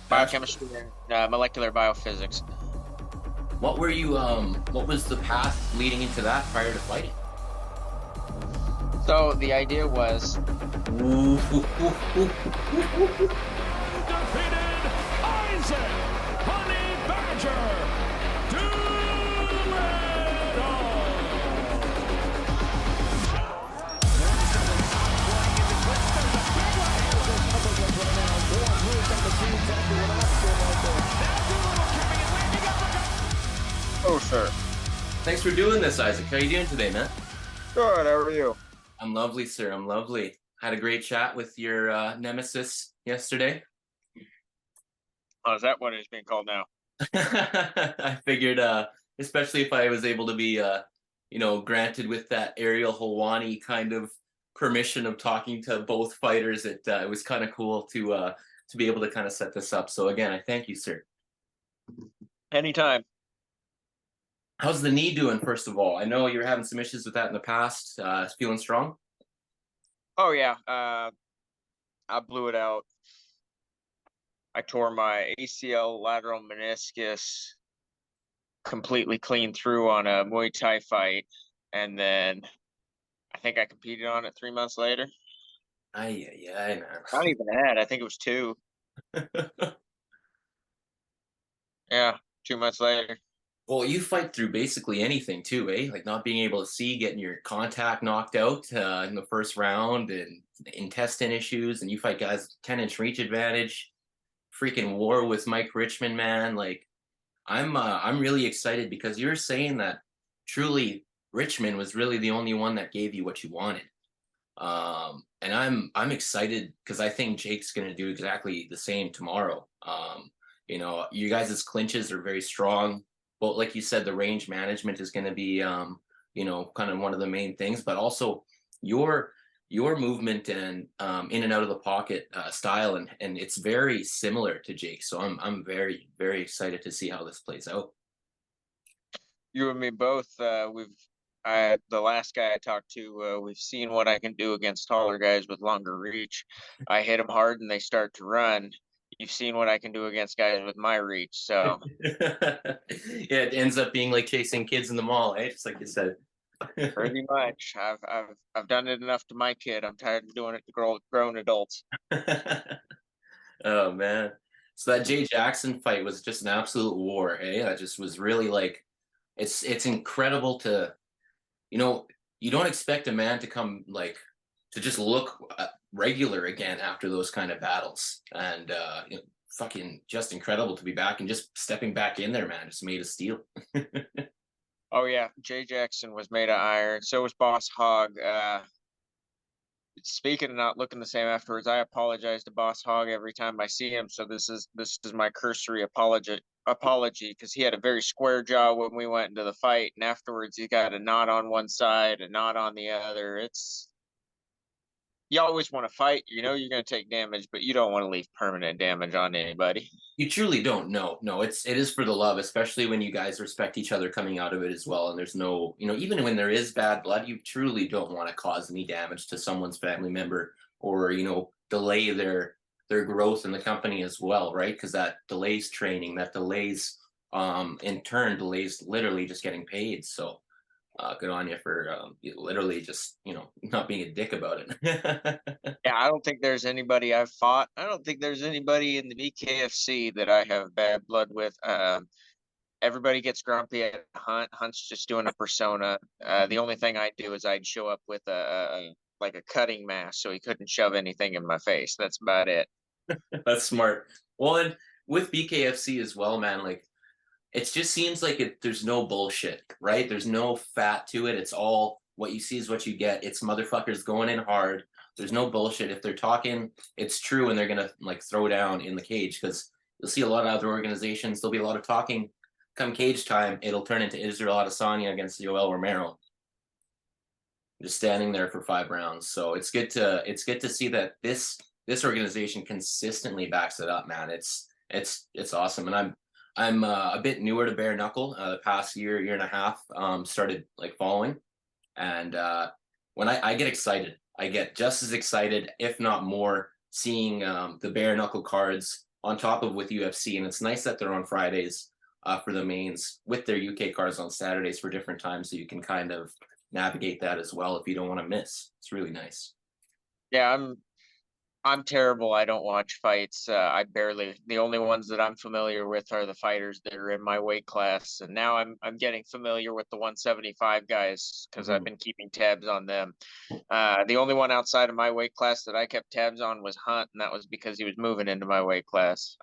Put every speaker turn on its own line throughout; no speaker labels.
Bachelor.
Biochemistry and Molecular Biophysics.
What were you? What was the path leading into that prior to fighting?
So the idea was,
Ooh,
Defeated Isaac Honey Badger Doolittle.
oh sure,
thanks for doing this, Isaac. How you doing today, man?
good. How are you?
I'm lovely, sir. I'm lovely. Had a great chat with your nemesis yesterday.
Oh, is that what it's being called now?
I figured, especially if I was able to be, granted with that Ariel Helwani kind of permission of talking to both fighters, it was kind of cool to be able to kind of set this up. So again, I thank you, sir.
Anytime.
How's the knee doing, first of all? I know you were having some issues with that in the past. Feeling strong?
Oh yeah, I blew it out. I tore my ACL lateral meniscus completely clean through on a Muay Thai fight, and then I think I competed on it 3 months later.
Ay,
Not even that. I think it was two.
man.
Yeah, 2 months later.
Well, you fight through basically anything too, eh? Like not being able to see, getting your contact knocked out in the first round, and intestine issues, and you fight guys with 10-inch reach advantage. Freaking war with Mike Richmond, man. Like I'm really excited because you're saying that truly Richmond was really the only one that gave you what you wanted. And I'm excited because I think Jake's going to do exactly the same tomorrow. You guys' clinches are very strong. But like you said, the range management is going to be, kind of one of the main things. But also your your movement and in and out of the pocket style, and it's very similar to Jake. So I'm very very excited to see how this plays out.
You and me both. The last guy I talked to, we've seen what I can do against taller guys with longer reach. I hit them hard and they start to run. You've seen what I can do against guys with my reach. So
Yeah, it ends up being like chasing kids in the mall, eh? Just like you said.
pretty much, I've done it enough to my kid. I'm tired of doing it to grown adults.
Oh man. So that Jay Jackson fight was just an absolute war, eh? That just was really like it's incredible to you know, you don't expect a man to come like to just look regular again after those kind of battles. And fucking just incredible to be back and just stepping back in there, man, just made of steel.
Oh yeah, Jay Jackson was made of iron. So was Boss Hogg. Speaking of not looking the same afterwards, I apologize to Boss Hogg every time I see him. So this is my cursory apology because he had a very square jaw when we went into the fight, and afterwards he got a knot on one side, a knot on the other. It's You always want to fight. You know you're going to take damage, but you don't want to leave permanent damage on anybody.
You truly don't know. No, it is for the love, especially when you guys respect each other coming out of it as well. And there's no, even when there is bad blood, you truly don't want to cause any damage to someone's family member or, delay their growth in the company as well, right? Because that delays training, that delays in turn delays literally just getting paid. So good on you for literally just, not being a dick about it.
Yeah, I don't think there's anybody I've fought. I don't think there's anybody in the BKFC that I have bad blood with. Everybody gets grumpy at Hunt. Hunt's just doing a persona. The only thing I'd do is I'd show up with like a cutting mask so he couldn't shove anything in my face. That's about it.
That's smart. Well, and with BKFC as well, man, like it just seems like there's no bullshit, right? There's no fat to it. It's all what you see is what you get. It's motherfuckers going in hard. There's no bullshit. If they're talking, it's true, and they're gonna like throw down in the cage because you'll see a lot of other organizations. There'll be a lot of talking. Come cage time, it'll turn into Israel Adesanya against Yoel Romero, just standing there for 5 rounds. So it's good to see that this organization consistently backs it up, man. It's awesome, and I'm a bit newer to BareKnuckle. The past year and a half, started like following, and when I get excited, I get just as excited, if not more, seeing the BareKnuckle cards on top of with UFC, and it's nice that they're on Fridays for the mains with their UK cards on Saturdays for different times, so you can kind of navigate that as well if you don't want to miss. It's really nice.
Yeah, I'm terrible. I don't watch fights. The only ones that I'm familiar with are the fighters that are in my weight class. And now I'm getting familiar with the 175 guys because I've been keeping tabs on them. The only one outside of my weight class that I kept tabs on was Hunt, and that was because he was moving into my weight class.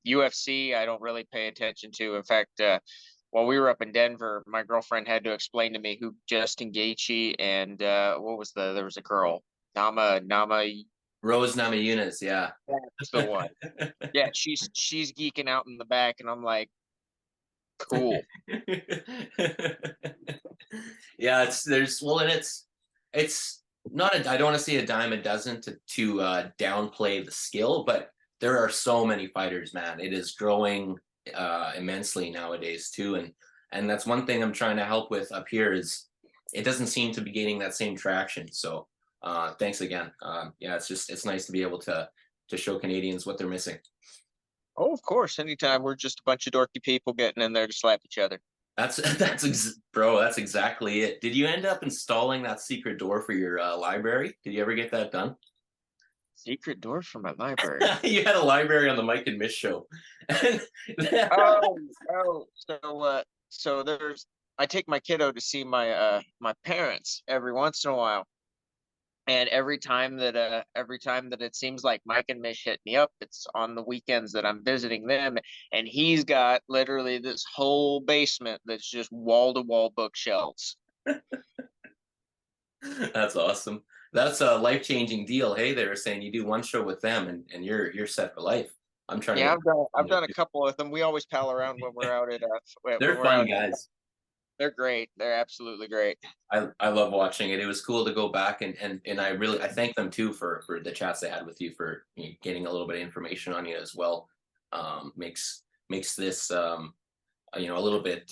UFC, I don't really pay attention to. In fact, while we were up in Denver, my girlfriend had to explain to me who Justin Gaethje and there was a girl, Nama
Rose Namajunas, yeah.
That's the one. Yeah, she's geeking out in the back, and I'm like, cool.
Yeah, it's not I don't want to say a dime a dozen to downplay the skill, but there are so many fighters, man. It is growing immensely nowadays too, and that's one thing I'm trying to help with up here is it doesn't seem to be gaining that same traction. So thanks again. Yeah, it's nice to be able to show Canadians what they're missing.
Oh, of course. Anytime we're just a bunch of dorky people getting in there to slap each other.
Bro, that's exactly it. Did you end up installing that secret door for your library? Did you ever get that done?
Secret door for my library.
You had a library on the Mike and Mish show.
So I take my kiddo to see my parents every once in a while. And every time that it seems like Mike and Mish hit me up, it's on the weekends that I'm visiting them, and he's got literally this whole basement that's just wall to wall bookshelves.
That's awesome. That's a life-changing deal. Hey, they were saying you do one show with them and you're set for life. I'm trying to.
Yeah, I've done a couple with them. We always pal around when we're out at.
They're fun guys.
They're great. They're absolutely great.
I love watching it. It was cool to go back and I thank them too for the chats they had with you for getting a little bit of information on you as well. Makes this a little bit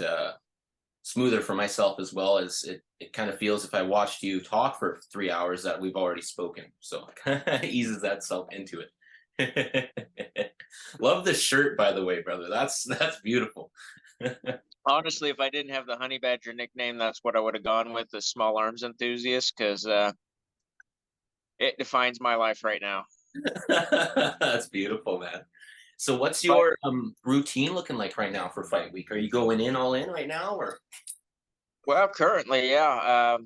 smoother for myself as well, as it kind of feels if I watched you talk for 3 hours that we've already spoken. So it eases that self into it. Love the shirt, by the way, brother. That's beautiful.
Honestly, if I didn't have the Honey Badger nickname, that's what I would have gone with, the small arms enthusiast, because it defines my life right now.
That's beautiful, man. So what's your routine looking like right now for fight week? Are you going in all in right now, or?
Well, currently, yeah.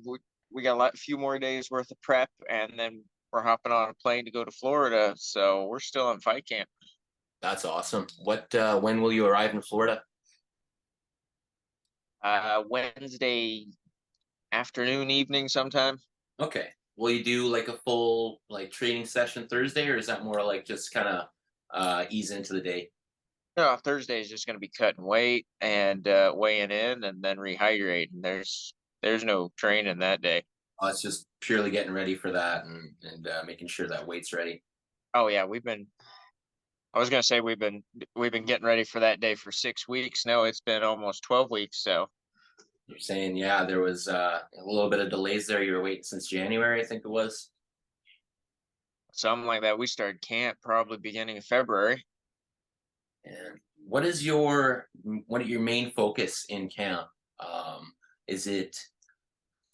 We got a few more days worth of prep, and then we're hopping on a plane to go to Florida. So we're still in fight camp.
That's awesome. When will you arrive in Florida?
Wednesday afternoon, evening sometime.
Okay. Will you do like a full training session Thursday, or is that more like just kind of ease into the day?
No, Thursday is just going to be cutting weight and weighing in and then rehydrating. There's no training that day.
Oh, it's just purely getting ready for that and making sure that weight's ready.
Oh yeah, I was gonna say we've been getting ready for that day for 6 weeks. No, it's been almost 12 weeks. So
you're saying, yeah, there was a little bit of delays there. You were waiting since January, I think it was.
Something like that. We started camp probably beginning of February.
And what is your main focus in camp? Is it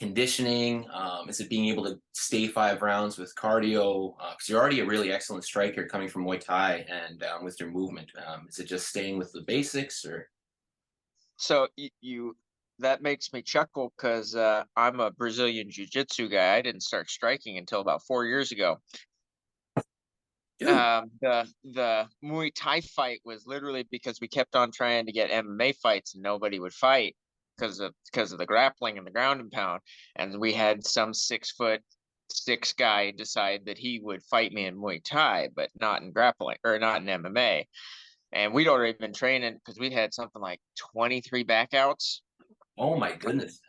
conditioning? Is it being able to stay 5 rounds with cardio? Because you're already a really excellent striker coming from Muay Thai and with your movement. Is it just staying with the basics, or?
So that makes me chuckle because I'm a Brazilian Jiu Jitsu guy. I didn't start striking until about 4 years ago. The Muay Thai fight was literally because we kept on trying to get MMA fights and nobody would fight because of the grappling and the ground and pound. And we had some 6'6" guy decide that he would fight me in Muay Thai, but not in grappling or not in MMA. And we'd already been training because we had something like 23 backouts.
Oh my goodness.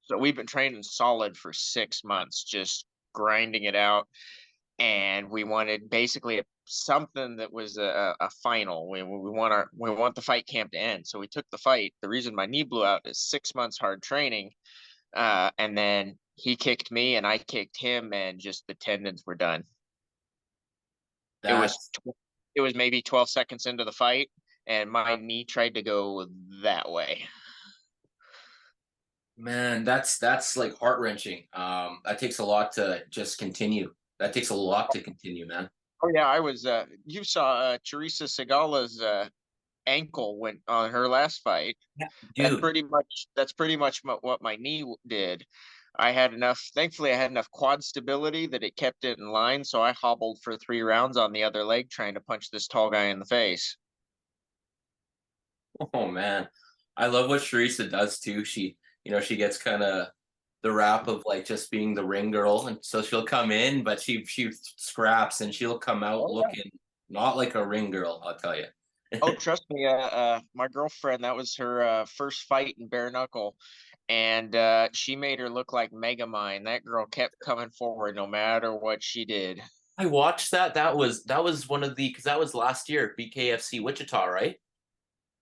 So we've been training solid for 6 months, just grinding it out. And we wanted basically something that was a final. We want the fight camp to end. So we took the fight. The reason my knee blew out is 6 months hard training. And then he kicked me and I kicked him, and just the tendons were done. it was maybe 12 seconds into the fight, and my knee tried to go that way.
Man, that's like heart-wrenching. That takes a lot to just continue. That takes a lot to continue, man.
Oh yeah, I was. You saw Teresa Segala's ankle went on her last fight.
Yeah,
That's
dude.
pretty much what my knee did. I had enough. Thankfully, I had enough quad stability that it kept it in line. So I hobbled for 3 rounds on the other leg, trying to punch this tall guy in the face.
Oh man, I love what Teresa does too. She gets kind of the rap of like just being the ring girl, and so she'll come in, but she scraps and she'll come out
Oh yeah.
looking not like a ring girl. I'll tell you.
Oh, trust me. My girlfriend, that was her first fight in bare knuckle, and she made her look like Megamind. That girl kept coming forward no matter what she did.
I watched that. That was one of the because that was last year, BKFC Wichita, right?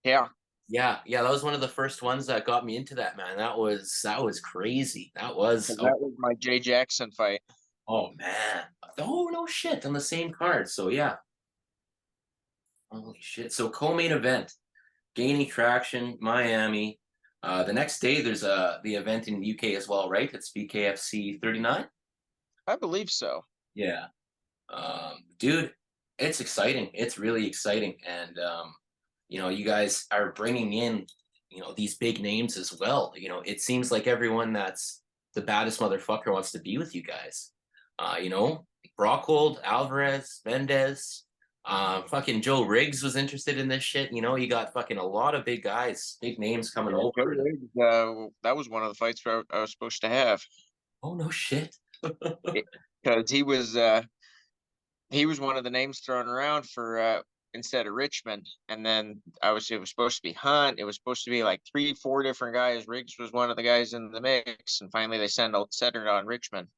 Yeah.
Yeah, that was one of the first ones that got me into that, man. That was crazy. That was
That was my Jay Jackson fight.
oh man. Oh no shit, on the same card. So yeah. Holy shit. So co-main event, gaining traction, Miami. The next day there's the event in UK as well, right? It's BKFC 39.
I believe so.
Yeah. Dude, it's exciting. It's really exciting. And you guys are bringing in, these big names as well. It seems like everyone that's the baddest motherfucker wants to be with you guys. Brockhold, Alvarez, Mendez, fucking Joe Riggs was interested in this shit. You got fucking a lot of big guys, big names coming
Yeah, Joe
over.
Riggs, that was one of the fights I was supposed to have
Oh no shit.
because he was one of the names thrown around for instead of Richmond, and then it was supposed to be Hunt. It was supposed to be like 3, 4 different guys. Riggs was one of the guys in the mix, and finally they centered on Richmond.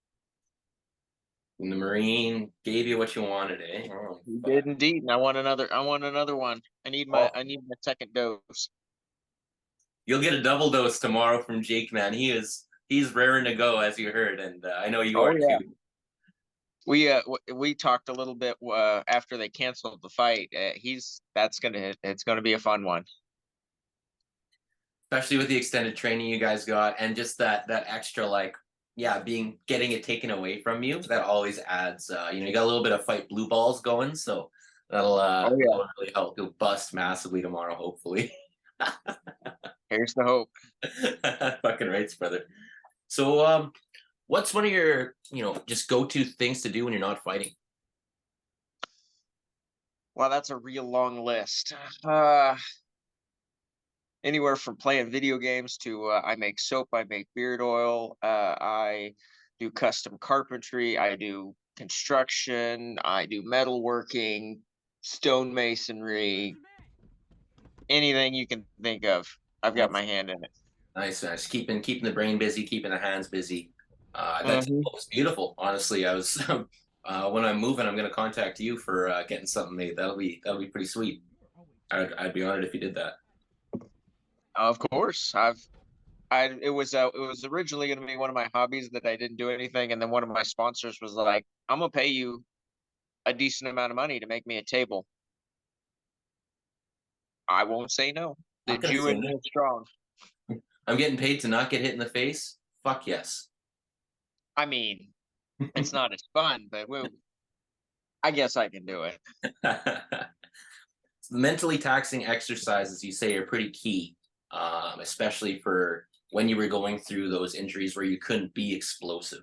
And the Marine gave you what you wanted, eh? Oh,
He
fuck.
did indeed, and I want another one. I need
Oh,
my second dose.
you'll get a double dose tomorrow from Jake, man. He's raring to go, as you heard, and I know you
Oh
are
yeah.
too.
We talked a little bit after they canceled the fight. It's gonna be a fun one.
Especially with the extended training you guys got, and just that extra like, yeah, getting it taken away from you. That always adds. You got a little bit of fight blue balls going, so
Oh yeah.
that'll really help. You'll bust massively tomorrow, hopefully.
Here's the hope.
Fucking rights, brother. So, what's one of your, just go-to things to do when you're not fighting?
Well, that's a real long list. Anywhere from playing video games to I make soap, I make beard oil, I do custom carpentry, I do construction, I do metalworking, stonemasonry, anything you can think of. I've got
Nice,
my hand in it.
nice. Keeping the brain busy, keeping the hands busy. That's
Mhm.
beautiful. Honestly, I was when I'm moving, I'm gonna contact you for getting something made. That'll be pretty sweet. I'd be honored if you did that.
Of course, it was originally going to be one of my hobbies that I didn't do anything, and then one of my sponsors was like, "I'm gonna pay you a decent amount of money to make me a table." I won't say no. The
Not gonna
Jew
say
in me
no.
is strong.
I'm getting paid to not get hit in the face. Fuck yes.
I mean, it's not as fun, but I guess I can do it.
Mentally taxing exercises, you say, are pretty key, especially for when you were going through those injuries where you couldn't be explosive.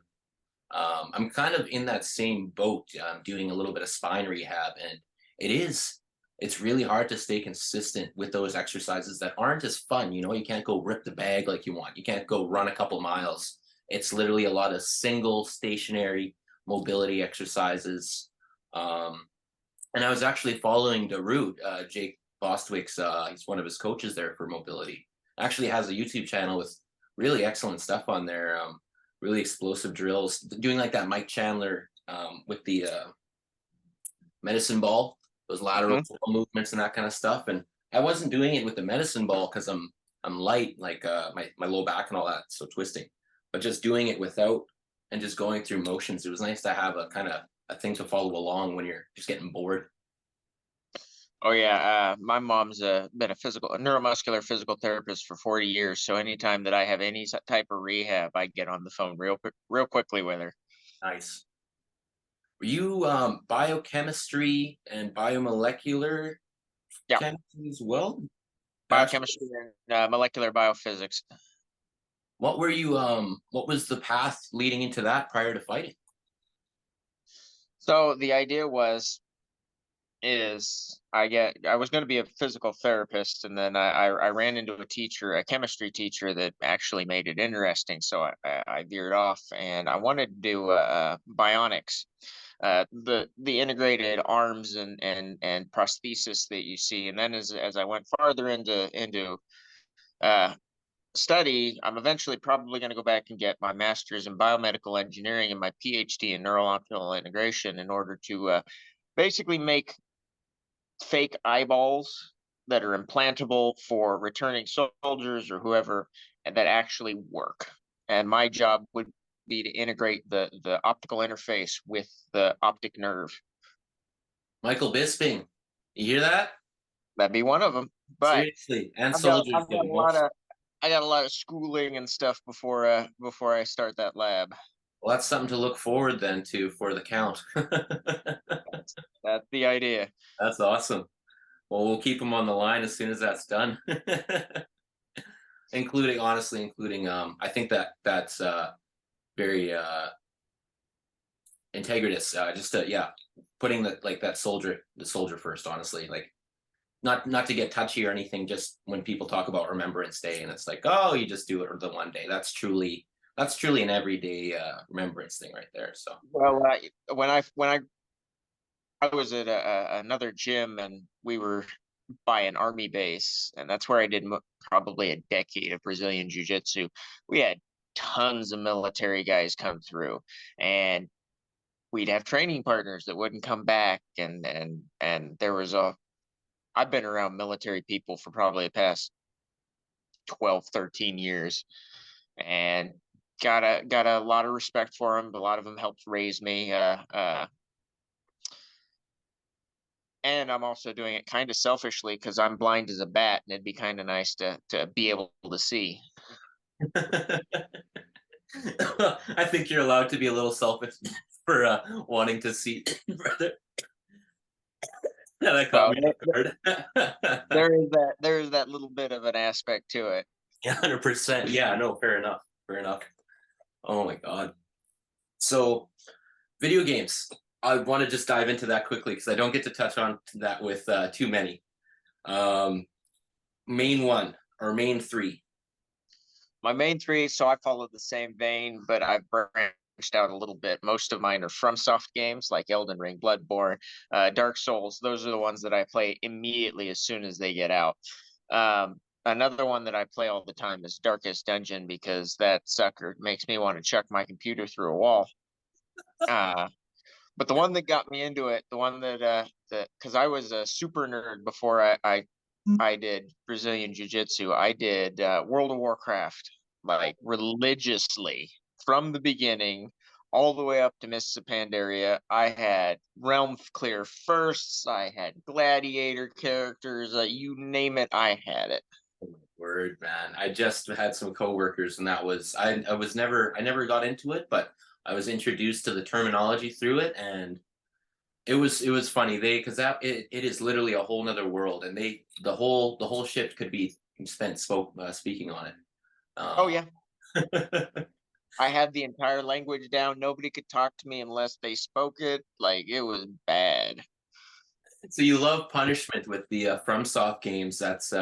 I'm kind of in that same boat, doing a little bit of spine rehab, and it's really hard to stay consistent with those exercises that aren't as fun. You can't go rip the bag like you want. You can't go run a couple miles. It's literally a lot of single stationary mobility exercises. And I was actually following Darude, Jake Bostwick's, he's one of his coaches there for mobility. Actually has a YouTube channel with really excellent stuff on there. Really explosive drills, doing like that Mike Chandler with the medicine ball, those lateral
Mhm.
movements and that kind of stuff. And I wasn't doing it with the medicine ball because I'm light, like my low back and all that, so twisting. But just doing it without and just going through motions, it was nice to have a kind of a thing to follow along when you're just getting bored.
Oh yeah, my mom's been a neuromuscular physical therapist for 40 years. So anytime that I have any type of rehab, I get on the phone real quickly with her.
Nice. Were you biochemistry and biomolecular
Yeah,
chemistry as well?
biochemistry
Bachelor's?
and molecular biophysics.
What were you what was the path leading into that prior to fighting?
So the idea I was going to be a physical therapist, and then I ran into a chemistry teacher that actually made it interesting. So I veered off, and I wanted to do bionics, the integrated arms and prosthesis that you see. And then as I went farther into uh, study, I'm eventually probably going to go back and get my master's in biomedical engineering and my PhD in neurological integration in order to basically make fake eyeballs that are implantable for returning soldiers or whoever, and that actually work. And my job would be to integrate the optical interface with the optic nerve.
Michael Bisping. You hear that?
That'd be one of them. But
Seriously. And
I've got
soldiers
I've got
too.
a
Both.
lot of I got a lot of schooling and stuff before I start that lab.
Well, that's something to look forward then to for the count.
That's the idea.
That's awesome. Well, we'll keep them on the line as soon as that's done. including I think that's very integritous. Just to, yeah, putting the soldier first, honestly. Like not to get touchy or anything, just when people talk about Remembrance Day and it's like, oh, you just do it the one day. That's truly an everyday remembrance thing right there. So
Well, when I was at another gym, and we were by an army base, and that's where I did probably a decade of Brazilian Jiu Jitsu. We had tons of military guys come through, and we'd have training partners that wouldn't come back, and there was a I've been around military people for probably the past 12, 13 years, and got a lot of respect for them. A lot of them helped raise me. And I'm also doing it kind of selfishly because I'm blind as a bat, and it'd be kind of nice to be able to see.
I think you're allowed to be a little selfish for wanting to see, brother. Yeah, that caught
So
me off guard.
there is that little bit of an aspect to it.
Yeah, 100%. Yeah, no, fair enough. Fair enough. Oh my god. So, video games. I want to just dive into that quickly because I don't get to touch on that with too many. Um, main one or main three.
My main three, so I follow the same vein, but I've branched out a little bit. Most of mine are FromSoft games like Elden Ring, Bloodborne, Dark Souls. Those are the ones that I play immediately as soon as they get out. Another one that I play all the time is Darkest Dungeon because that sucker makes me want to chuck my computer through a wall. But the one that got me into it, the one that because I was a super nerd before I did Brazilian Jiu Jitsu. I did World of Warcraft like religiously from the beginning all the way up to Mists of Pandaria. I had realm clear firsts. I had gladiator characters. You name it, I had it.
Oh my word, man! I just had some coworkers, and that was I never got into it, but I was introduced to the terminology through it, and it was funny because it is literally a whole nother world, and the whole shift could be spent speaking on it.
Oh
Uh,
yeah, I had the entire language down. Nobody could talk to me unless they spoke it. Like it was bad.
so you love punishment with the FromSoft games. That's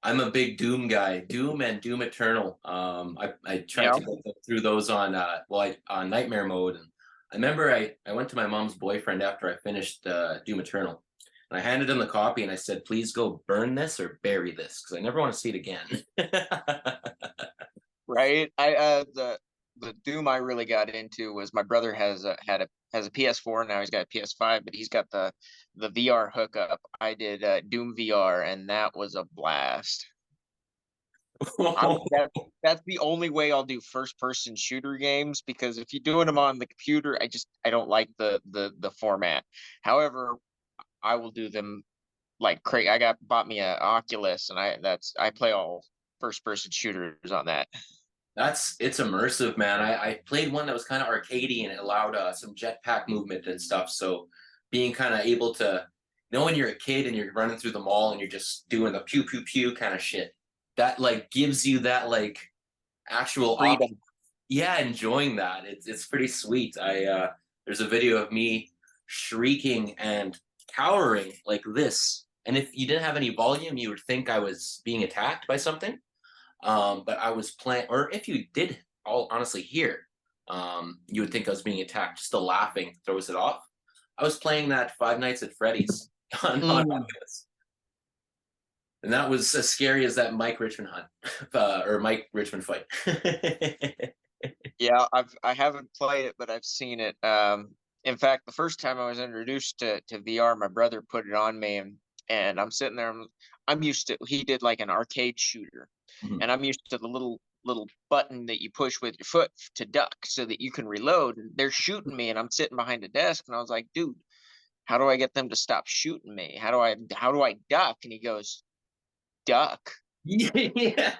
I'm a big Doom guy. Doom and Doom Eternal. I tried
Yeah.
to go through those on on Nightmare mode, and I remember I went to my mom's boyfriend after I finished Doom Eternal, and I handed him the copy and I said, "Please go burn this or bury this because I never want to see it again."
Right. The Doom I really got into was my brother has a PS4 now. He's got a PS5, but he's got the VR hookup. I did Doom VR, and that was a blast. That's the only way I'll do first person shooter games because if you're doing them on the computer, I don't like the format. However, I will do them like crazy. Bought me a Oculus, and I play all first person shooters on that.
It's immersive, man. I played one that was kind of arcadey and it allowed some jetpack movement and stuff. So being kind of able to, when you're a kid and you're running through the mall and you're just doing the pew pew pew kind of shit, that like gives you that like actual
Freedom.
yeah, enjoying that. It's pretty sweet. There's a video of me shrieking and cowering like this. And if you didn't have any volume, you would think I was being attacked by something. But I was playing, or if you did all honestly hear, you would think I was being attacked. Just the laughing throws it off. I was playing that Five Nights at Freddy's on Oculus. And that was as scary as that Mike Richmond hunt, or Mike Richmond fight.
Yeah, I haven't played it, but I've seen it. In fact, the first time I was introduced to VR, my brother put it on me, and I'm sitting there. I'm used to. He did like an arcade shooter, and I'm used to the little button that you push with your foot to duck so that you can reload. And they're shooting me, and I'm sitting behind a desk, and I was like, dude, how do I get them to stop shooting me? How do I duck? And he goes, duck.
Yeah.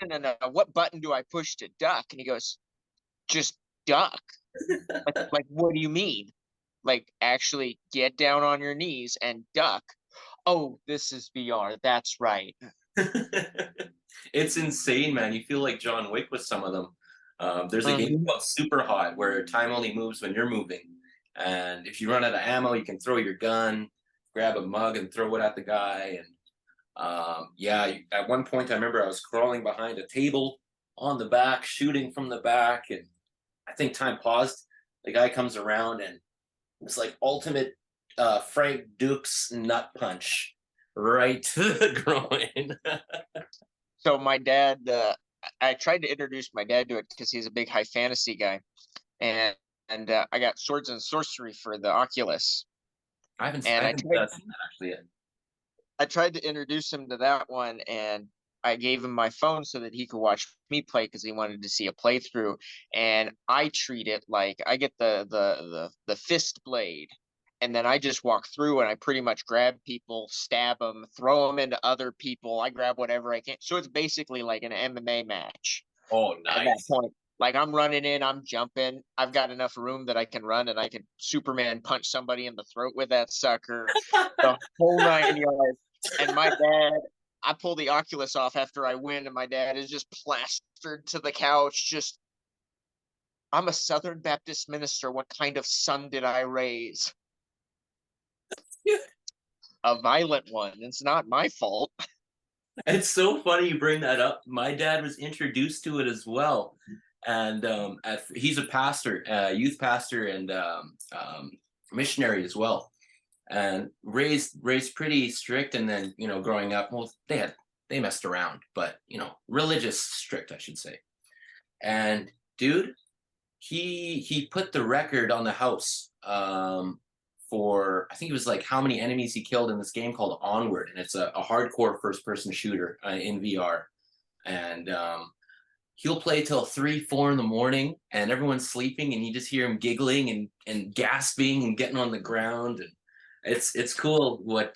No. What button do I push to duck? And he goes, just duck. Like, what do you mean? Like, actually get down on your knees and duck. Oh, this is VR. That's right.
It's insane, man. You feel like John Wick with some of them. There's a game called Super Hot where time only moves when you're moving. And if you run out of ammo, you can throw your gun, grab a mug and throw it at the guy. And yeah, at one point I remember I was crawling behind a table on the back, shooting from the back. And I think time paused. The guy comes around and it's like ultimate Frank Dukes nut punch right to the groin.
So my dad, I tried to introduce my dad to it because he's a big high fantasy guy, and I got Swords and Sorcery for the Oculus.
I haven't seen that actually yet.
I tried to introduce him to that one, and I gave him my phone so that he could watch me play because he wanted to see a playthrough. And I treat it like I get the fist blade, and then I just walk through and I pretty much grab people, stab them, throw them into other people. I grab whatever I can. So it's basically like an MMA match.
Oh, nice.
At that point, like I'm running in, I'm jumping. I've got enough room that I can run and I can Superman punch somebody in the throat with that sucker. The whole 9 yards. And my dad, I pull the Oculus off after I win, and my dad is just plastered to the couch. Just, I'm a Southern Baptist minister. What kind of son did I raise? A violent one. It's not my fault.
It's so funny you bring that up. My dad was introduced to it as well. And he's a pastor, youth pastor, and missionary as well. And raised pretty strict. And then, growing up, well, they messed around, but religious strict, I should say. And dude, he put the record on the house for, I think it was like how many enemies he killed in this game called Onward, and it's a hardcore first-person shooter in VR. And he'll play till 3-4 in the morning, and everyone's sleeping, and you just hear him giggling and gasping and getting on the ground. And it's cool what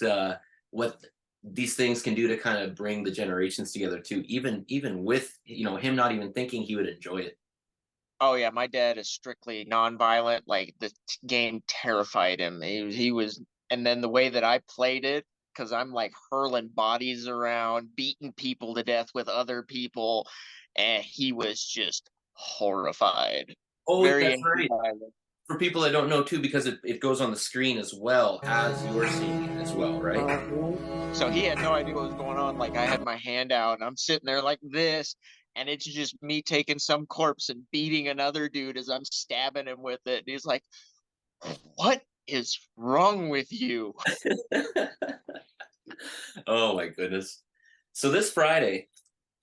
these things can do to kind of bring the generations together too. Even with him not even thinking he would enjoy it.
Oh yeah, my dad is strictly nonviolent. Like the game terrified him. He was, and then the way that I played it, because I'm like hurling bodies around, beating people to death with other people, and he was just horrified.
Oh,
Very
that's right. For people that don't know too, because it goes on the screen as well as you're seeing it as well, right?
So he had no idea what was going on. Like I had my hand out and I'm sitting there like this, and it's just me taking some corpse and beating another dude as I'm stabbing him with it. And he's like, what is wrong with you?
Oh my goodness. So this Friday,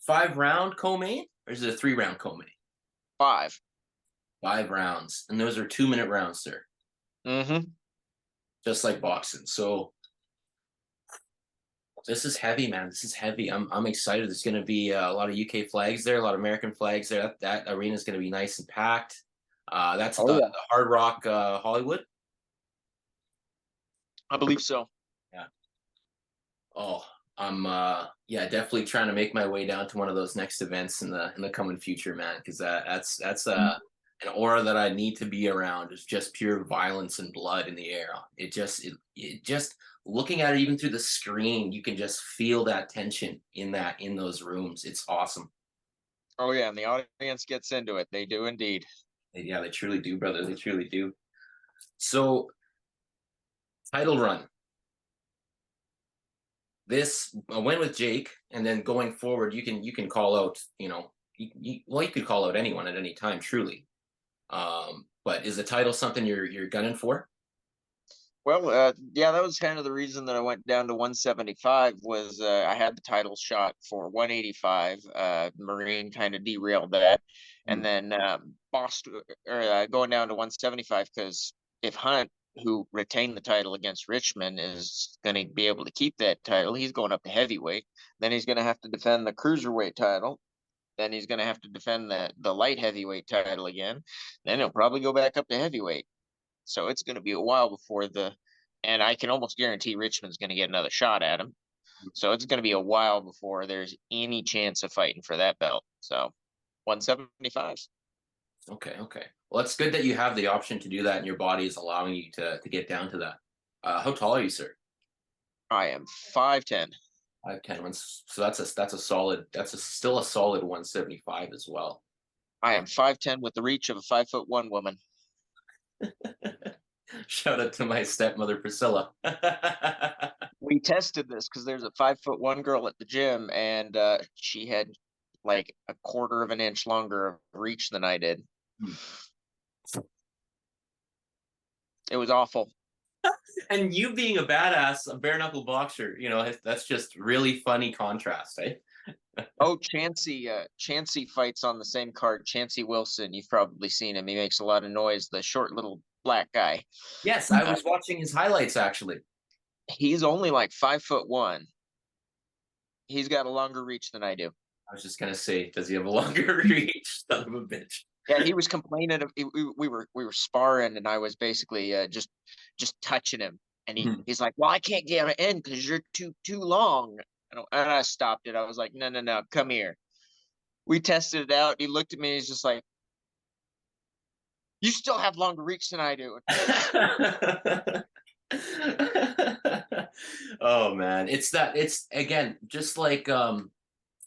5-round co-main, or is it a 3-round co-main?
5
rounds. And those are 2-minute rounds, sir.
Mm-hmm.
Just like boxing. So this is heavy, man. This is heavy. I'm excited. There's going to be a lot of UK flags there, a lot of American flags there. That arena is going to be nice and packed. That's the Hard Rock Hollywood.
I believe so.
Yeah. I'm yeah, definitely trying to make my way down to one of those next events in the coming future, man, because that's an aura that I need to be around. Is just pure violence and blood in the air. It just looking at it even through the screen, you can just feel that tension in those rooms. It's awesome.
Oh yeah, and the audience gets into it. They do indeed.
Yeah, they truly do, brother. They truly do. So, title run. This a win with Jake, and then going forward, you can call out, well, you could call out anyone at any time, truly. But is the title something you're gunning for?
Well, yeah, that was kind of the reason that I went down to 175 was I had the title shot for 185. Marine kind of derailed that, and
Mm.
then Boston or going down to 175 because if Hunt, who retained the title against Richmond, is going to be able to keep that title, he's going up to heavyweight. Then he's going to have to defend the cruiserweight title. Then he's going to have to defend the light heavyweight title again. Then he'll probably go back up to heavyweight. So it's going to be a while before and I can almost guarantee Richmond's going to get another shot at him. So it's going to be a while before there's any chance of fighting for that belt. So 175.
Okay, okay. Well, it's good that you have the option to do that, and your body is allowing you to get down to that. How tall are you, sir?
I am 5'10".
5'10". So that's still a solid 175 as well.
I am 5'10" with the reach of a 5'1" woman.
Shout out to my stepmother Priscilla.
We tested this because there's a 5'1" girl at the gym, and she had like a quarter of an inch longer reach than I did. It was awful.
And you being a badass, a bare knuckle boxer, that's just really funny contrast, eh?
Oh, Chancey fights on the same card. Chancey Wilson, you've probably seen him. He makes a lot of noise. The short little black guy.
Yes, I was watching his highlights actually.
He's only like 5'1". He's got a longer reach than I do.
I was just gonna say, does he have a longer reach? Son of a bitch.
Yeah, he was complaining. We were sparring, and I was basically just touching him, and he's like, "Well, I can't get in because you're too long." And I stopped it. I was like, "No, come here." We tested it out. He looked at me. He's just like, "You still have longer reach than I do."
Oh man, it's again just like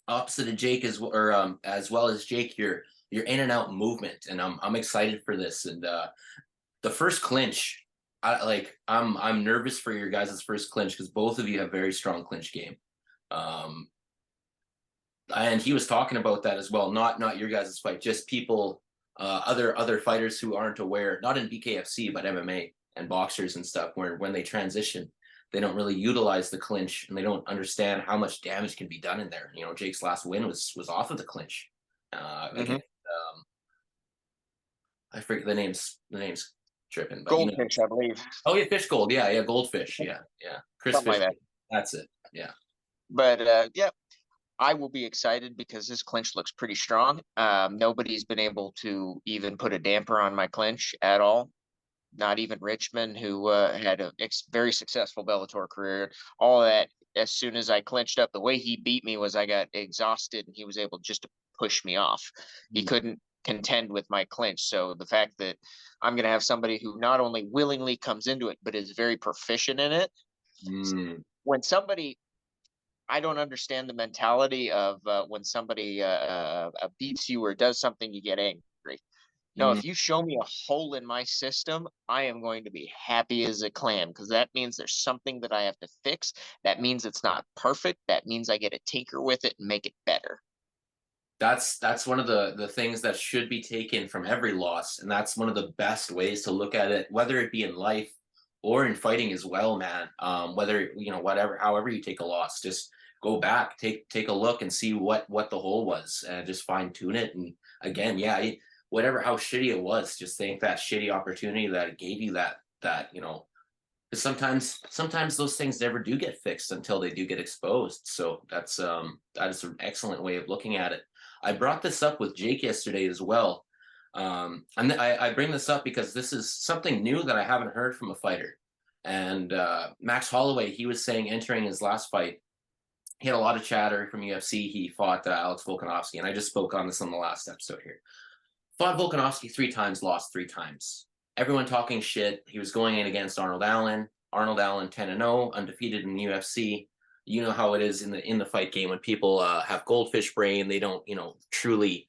opposite of Jake as well as Jake, you're in and out movement, and I'm excited for this. And the first clinch, I'm nervous for your guys' first clinch because both of you have very strong clinch game. And he was talking about that as well, not your guys' fight, just people, other fighters who aren't aware, not in BKFC but MMA and boxers and stuff, where when they transition, they don't really utilize the clinch, and they don't understand how much damage can be done in there. Jake's last win was off of the clinch. Against, I forget the name's tripping, but
Goldfish, I believe.
Oh yeah, Fish Gold. Yeah, Goldfish. Yeah. Chris
Something
Fish.
like that.
That's it. Yeah.
But yeah, I will be excited because this clinch looks pretty strong. Nobody's been able to even put a damper on my clinch at all. Not even Richmond, who had a very successful Bellator career. All of that, as soon as I clinched up, the way he beat me was I got exhausted, and he was able just to push me off. He couldn't contend with my clinch. So the fact that I'm going to have somebody who not only willingly comes into it, but is very proficient in it. When somebody, I don't understand the mentality of when somebody beats you or does something, you get angry. No, if you show me a hole in my system, I am going to be happy as a clam, because that means there's something that I have to fix. That means it's not perfect. That means I get to tinker with it and make it better.
That's one of the things that should be taken from every loss, and that's one of the best ways to look at it, whether it be in life or in fighting as well, man. Whether however you take a loss, just go back, take a look and see what the hole was, and just fine tune it. And again, whatever, how shitty it was, just thank that shitty opportunity that it gave you that, because sometimes those things never do get fixed until they do get exposed. So that is an excellent way of looking at it. I brought this up with Jake yesterday as well. And I bring this up because this is something new that I haven't heard from a fighter. And Max Holloway, he was saying entering his last fight, he had a lot of chatter from UFC. He fought Alex Volkanovski, and I just spoke on this on the last episode here. Fought Volkanovski 3 times, lost 3 times. Everyone talking shit. He was going in against Arnold Allen. Arnold Allen 10-0, undefeated in the UFC. You know how it is in the fight game when people have goldfish brain. They don't, truly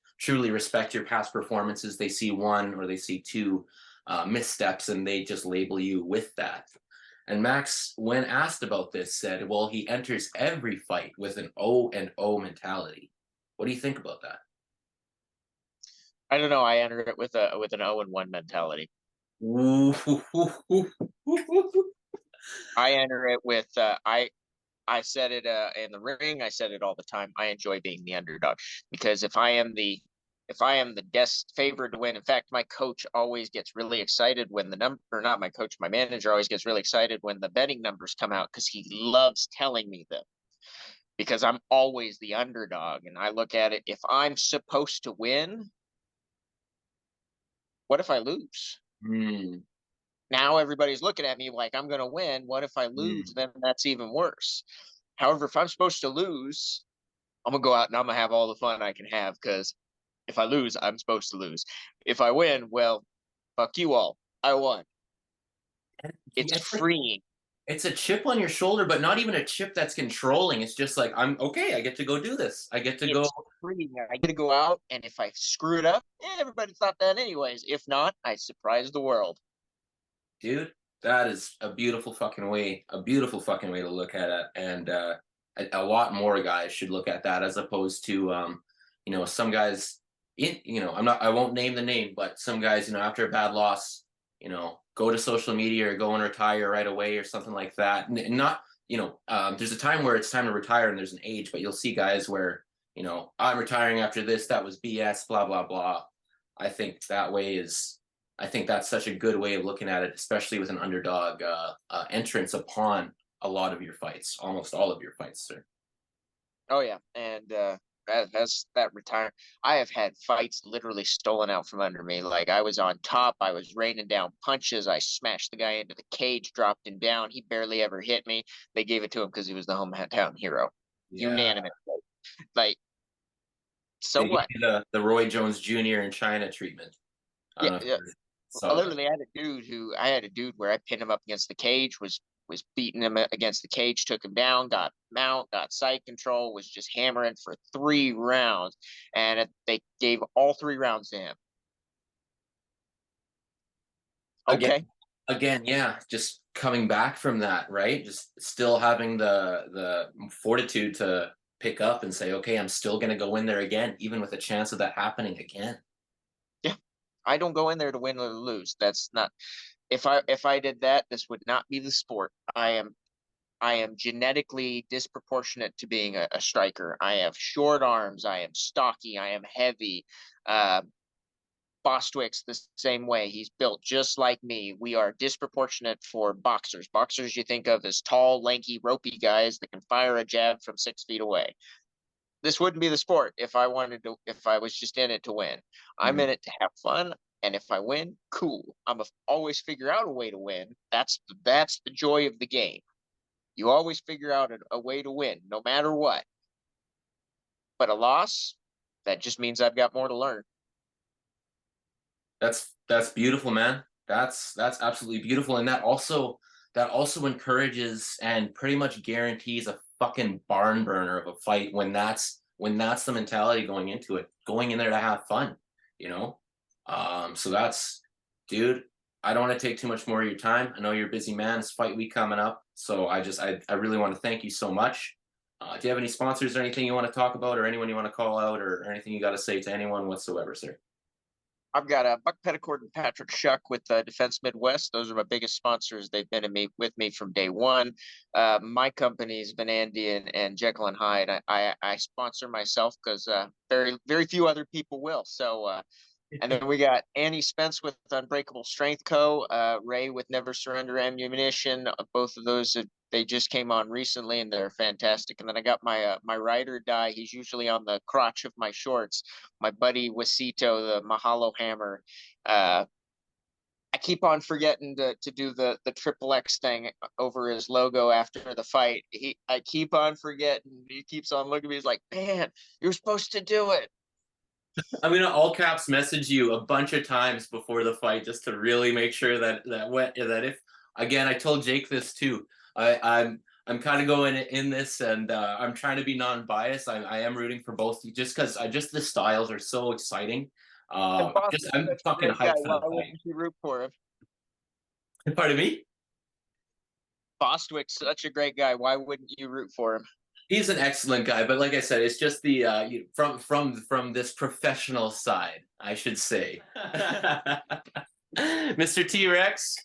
respect your past performances. They see one or they see two missteps, and they just label you with that. And Max, when asked about this, said, well, he enters every fight with an O mentality. What do you think about that?
I don't know. I enter it with an 0-1 mentality. I enter it with I said it in the ring. I said it all the time. I enjoy being the underdog, because if I am the guest favorite to win. In fact, my coach always gets really excited when the number, or not my coach, my manager always gets really excited when the betting numbers come out, because he loves telling me them, because I'm always the underdog. And I look at it, if I'm supposed to win, what if I lose?
Mm,
Now everybody's looking at me like I'm going to win. What if I lose? Then that's even worse. However, if I'm supposed to lose, I'm going to go out and I'm going to have all the fun I can have, because if I lose, I'm supposed to lose. If I win, well, fuck you all. I won. It's freeing.
It's a chip on your shoulder, but not even a chip that's controlling. It's just like, I'm okay. I get to go do this. I get to go.
Freeing. I get to go out, and if I screw it up, everybody thought that anyways. If not, I surprise the world.
Dude, that is a beautiful fucking way to look at it. And a lot more guys should look at that, as opposed to, some guys, I won't name the name, but some guys, after a bad loss, go to social media or go and retire right away or something like that. And not, there's a time where it's time to retire and there's an age, but you'll see guys where, I'm retiring after this. That was BS, blah, blah, blah. I think that's such a good way of looking at it, especially with an underdog entrance upon a lot of your fights, almost all of your fights, sir.
Oh yeah, and that's that retire. I have had fights literally stolen out from under me. Like, I was on top, I was raining down punches. I smashed the guy into the cage, dropped him down. He barely ever hit me. They gave it to him because he was the hometown hero.
Yeah.
Unanimous. Like, so
They
what?
gave you the Roy Jones Jr. in China treatment.
Yeah. Literally, I had a dude where I pinned him up against the cage, was beating him against the cage, took him down, got mount, got sight control, was just hammering for 3 rounds, and they gave all 3 rounds to him. Okay.
Again, yeah, just coming back from that, right? Just still having the fortitude to pick up and say, okay, I'm still going to go in there again, even with a chance of that happening again.
Yeah, I don't go in there to win or lose. That's not. If I did that, this would not be the sport. I am genetically disproportionate to being a striker. I have short arms. I am stocky. I am heavy. Bostwick's the same way. He's built just like me. We are disproportionate for boxers. Boxers you think of as tall, lanky, ropey guys that can fire a jab from 6 feet away. This wouldn't be the sport if I was just in it to win. I'm in it to have fun. And if I win, cool. Always figure out a way to win. That's the joy of the game. You always figure out a way to win, no matter what. But a loss, that just means I've got more to learn.
That's beautiful, man. That's absolutely beautiful, and that also encourages and pretty much guarantees a fucking barn burner of a fight when that's the mentality going into it, going in there to have fun, So that's, dude. I don't want to take too much more of your time. I know you're a busy man. It's fight week coming up, so I really want to thank you so much. Do you have any sponsors or anything you want to talk about, or anyone you want to call out, or anything you got to say to anyone whatsoever, sir?
I've got Buck Petticourt and Patrick Shuck with Defense Midwest. Those are my biggest sponsors. They've been with me from day one. My company's Van Andy and Jekyll and Hyde. I sponsor myself because very, very few other people will. So, and then we got Annie Spence with Unbreakable Strength Co., Ray with Never Surrender Ammunition. Both of those, they just came on recently, and they're fantastic. And then I got my ride or die. He's usually on the crotch of my shorts. My buddy Wasito, the Mahalo Hammer. I keep on forgetting to do the triple X thing over his logo after the fight. I keep on forgetting. He keeps on looking at me. He's like, man, you're supposed to do it.
I'm gonna all caps message you a bunch of times before the fight just to really make sure that if again, I told Jake this too. I'm kind of going in this, and I'm trying to be non-biased. I am rooting for both, just because the styles are so exciting.
And
I'm
such a
fucking
great guy.
hyped for
Why
the fight.
wouldn't you root for him?
Pardon me?
Bostwick's such a great guy. Why wouldn't you root for him?
He's an excellent guy, but like I said, it's just the from this professional side, I should say. Mr. T-Rex,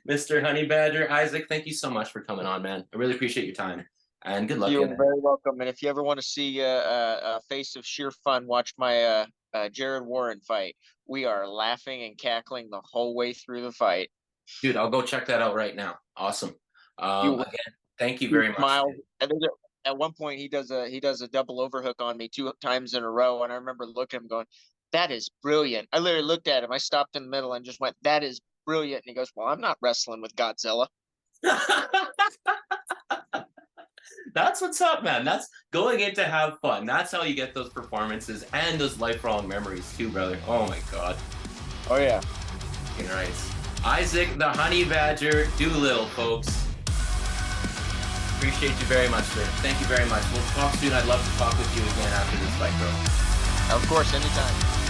Mr. Honey Badger, Isaac, thank you so much for coming on, man. I really appreciate your time, and good luck.
You're very welcome. And if you ever want to see a face of sheer fun, watch my Jared Warren fight. We are laughing and cackling the whole way through the fight.
Dude, I'll go check that out right now. Awesome. Again, thank you very much.
And at one point he does a double overhook on me 2 times in a row, and I remember looking at him going, that is brilliant. I literally looked at him. I stopped in the middle and just went, that is brilliant. And he goes, well, I'm not wrestling with Godzilla.
That's what's up, man. That's going in to have fun. That's how you get those performances and those lifelong memories too, brother. Oh my God.
Oh yeah.
All right. Isaac the Honey Badger Doolittle, folks. Appreciate you very much, sir. Thank you very much. We'll talk soon. I'd love to talk with you again after this fight, bro.
Of course, anytime.